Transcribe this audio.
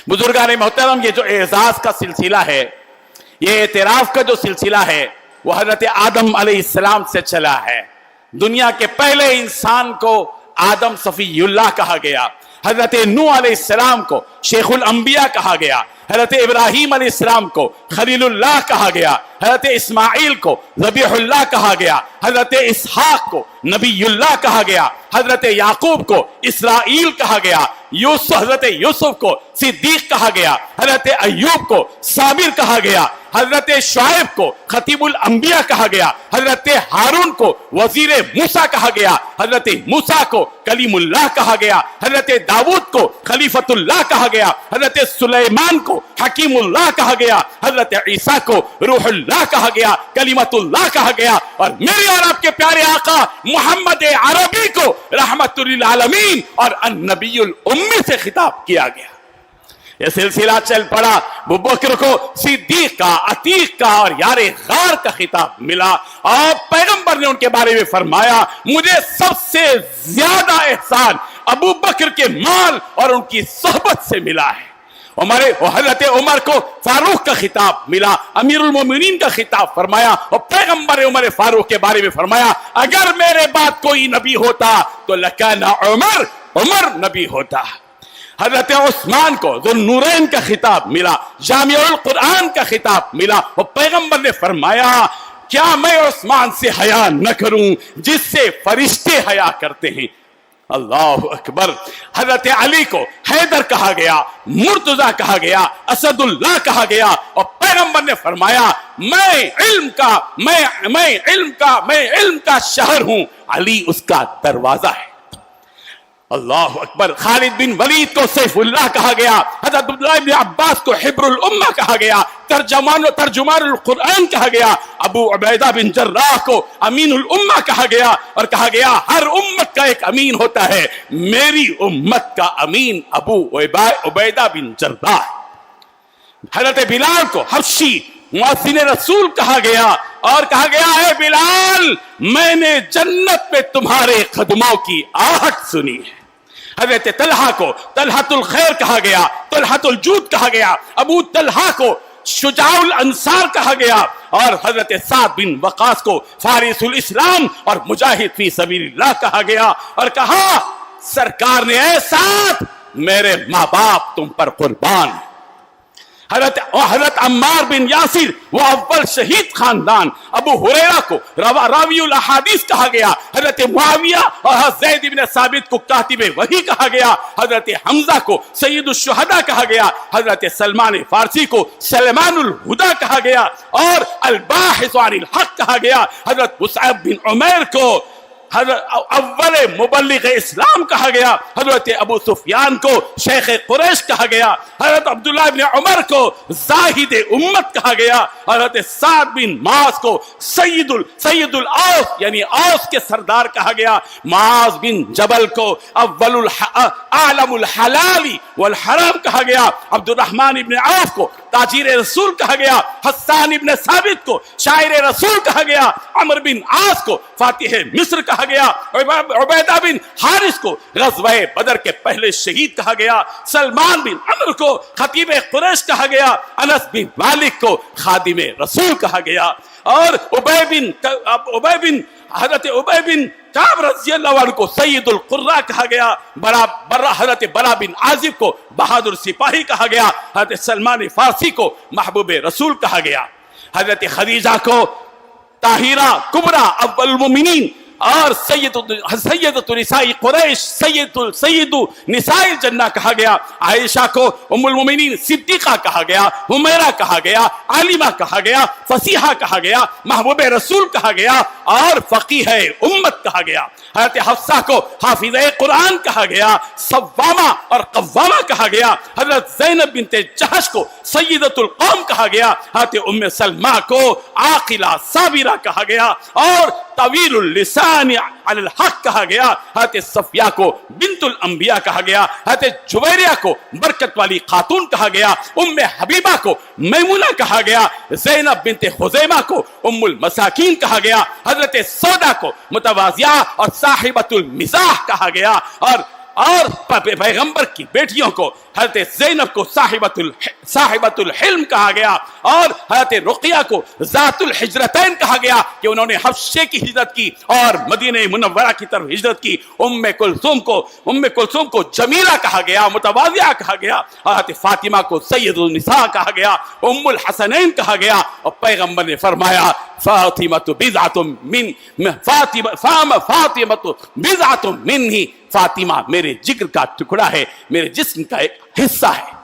बुजुर्गान मोहतरम, ये जो एजाज का सिलसिला है, ये एतराफ का जो सिलसिला है, वो हजरत आदम अलैहिस्सलाम से चला है। दुनिया के पहले इंसान को आदम सफीयुल्लाह कहा गया, हजरत नूह अलैहिस्सलाम को शेखुल अंबिया कहा गया, हजरत इब्राहीम अलैहिस्सलाम को खलीलुल्लाह कहा गया, हजरत इस्माइल को ज़बीहुल्लाह कहा गया, हजरत इसहाक को नबीयुल्लाह कहा गया, हजरत याकूब को इसराइल कहा गया, हजरत यूसुफ को सिद्दीक कहा गया, हजरत अय्यूब को साबिर कहा गया, हजरत शुआइब को खतीबुल अंबिया कहा गया, हजरत हारून को वजीर मूसा कहा गया, हजरत मूसा को कलीमुल्लाह कहा गया, हजरत दाऊद को खलीफतुल्लाह कहा गया, हजरत सुलेमान को हकीमुल्लाह कहा गया, हजरत ईसा को रूहुल्लाह कहा गया, कलीमतुल्लाह कहा गया, और मेरे और आपके प्यारे आका मोहम्मद अरबी को रहमतुल लिल आलमीन और अन्नबीयुल उम्मी से खिताब किया गया। ये सिलसिला चल पड़ा। अबू बकर को सिद्दीक का, अतीक का और यारे गार का खिताब मिला, और पैगंबर ने उनके बारे में फरमाया, मुझे सबसे ज्यादा एहसान अबू बकर के माल और उनकी सोहबत से मिला है। हजरत उमर को फारूक का खिताब मिला, अमीरुल मोमिनीन का खिताब फरमाया, और पैगंबर उमर फारूक के बारे में फरमाया, अगर मेरे बाद कोई नबी होता तो लकाना उमर नबी होता। हजरत उस्मान को ज़ुन्नूरैन का खिताब मिला, जामिउल कुरान का खिताब मिला, और पैगंबर ने फरमाया, क्या मैं उस्मान से हया न करूं जिससे फरिश्ते हया करते हैं। अल्लाह अकबर। हजरत अली को हैदर कहा गया, मुर्तजा कहा गया, असदुल्लाह कहा गया, और पैगंबर ने फरमाया, मैं इल्म का शहर हूं, अली उसका दरवाजा है। अल्लाह अकबर। खालिद बिन वलीद को सैफुल्लाह कहा गया, हजरत अब्दुल्लाह इब्न अब्बास को हिब्रुल उम्मा कहा गया, तर्जुमानुल कुरान कहा गया, अबू उबैदा बिन जर्राह को अमीनुल उम्मा कहा गया, और कहा गया हर उम्मत का एक अमीन होता है, मेरी उम्मत का अमीन अबू उबैदा बिन जर्राह। हजरत बिलाल को हफ्शी मुअज्जिन रसूल कहा गया, और कहा गया है बिलाल, मैंने जन्नत में तुम्हारे कदमों की आहट सुनी है। हजरत तलहा को तलहातुल खैर कहा गया, तलहातुल जूद कहा गया, अबू तलहा को शुजाउल अंसार कहा गया, और हजरत साद बिन वकास को फारिसुल इस्लाम और मुजाहिद फी सबीलिल्लाह कहा गया, और कहा सरकार ने ऐ साद, मेरे माँ बाप तुम पर कुर्बान। हजरत अम्मार बिन यासिर वो अव्वल शहीद खानदान, अबू हुरैरा को रावियुल अहादीस कहा गया, हजरत मुआविया और हजरत ज़ैद इब्न साबित को कातिबे वही कहा गया, हजरत हमजा को सय्यदुश शुहदा कहा गया, हजरत सलमान फारसी को सलमानुल हुदा कहा गया, और अल बाहिस अनिल हक कहा गया, हजरत मुसअब बिन उमैर को अव्वल मुबल्लिग इस्लाम कहा गया, हजरत अबू सुफियान को शेख कुरैश कहा गया, हजरत अब्दुल्लाह इब्न उमर को जाहिद उम्मत कहा गया, हजरत साद बिन मास को सय्यदुल औस यानी औस के सरदार कहा गया, मास बिन जबल को अव्वलुल आलमुल हलाली वल हराम कहा गया, अब्दुर्रहमान इब्न औफ को ताजीर रसूल कहा गया, हस्सान इब्न साबित को शायर रसूल कहा गया, अमर बिन आस को फातिह मिस्र कहा गया, उबैदा बिन हारिस को ग़ज़वा बदर के पहले शहीद कहा गया, सलमान बिन अमर को खतीब कुरैश कहा गया, अनस बिन मालिक को खादिम रसूल कहा गया, और हजरत उबय बिन काब रज़ियल्लाहु अन्हु को सय्यदुल कुर्रा कहा गया, हजरत बरा बिन आजिब को बहादुर सिपाही कहा गया, हजरत सलमान फारसी को महबूब रसूल कहा गया, हजरत खदीजा को ताहिरा कुबरा अव्वल मोमिनीन और सैयदतु निसाई कुरैश सैयदु निसाई जन्ना कहा गया, आयशा को उम्मुल मोमिनीन सिद्दीका कहा गया, हुमैरा कहा गया, आलिमा कहा गया, फसीहा कहा गया, महबूब रसूल कहा गया, और फकीह उम्मत कहा गया, हजरत हफ्सा को हाफिज़े कुरान कहा गया, सव्वामा और कव्वामा कहा गया, हजरत ज़ैनब बिनते जहश को सय्यदतुल कौम कहा गया, हजरत उम्मे सलमा को आकिला साबिरा कहा गया, और तवीलुल लिसान अलल हक कहा गया, हजरत सफिया को बिंतुल अंबिया कहा गया, हजरत जुवैरिया को बरकत वाली खातून कहा गया, उम्मे हबीबा को मैमुना कहा गया, ज़ैनब बिनते खुज़ैमा को उम्मुल मसाकीन कहा गया, हजरत सौदा को मुतवाज़िया और साहिबतुल मिज़ाह कहा गया, और पैगंबर की बेटियों को حضرت زینب کو صاحبۃ الحلم کہا گیا، اور حضرت رقیہ کو ذات الحجرتین کہا گیا کہ انہوں نے حبشے کی ہجرت کی اور مدینہ منورہ کی طرف ہجرت کی۔ ام کلثوم کو جمیلہ کہا گیا، متواضعہ کہا گیا، حضرت فاطمہ کو سید النساء کہا گیا، ام الحسنین کہا گیا، اور پیغمبر نے فرمایا فاطمۃ بضعۃ منی، فاطمہ میرے جگر کا ٹکڑا ہے، میرے جسم کا ایک حصہ ہے۔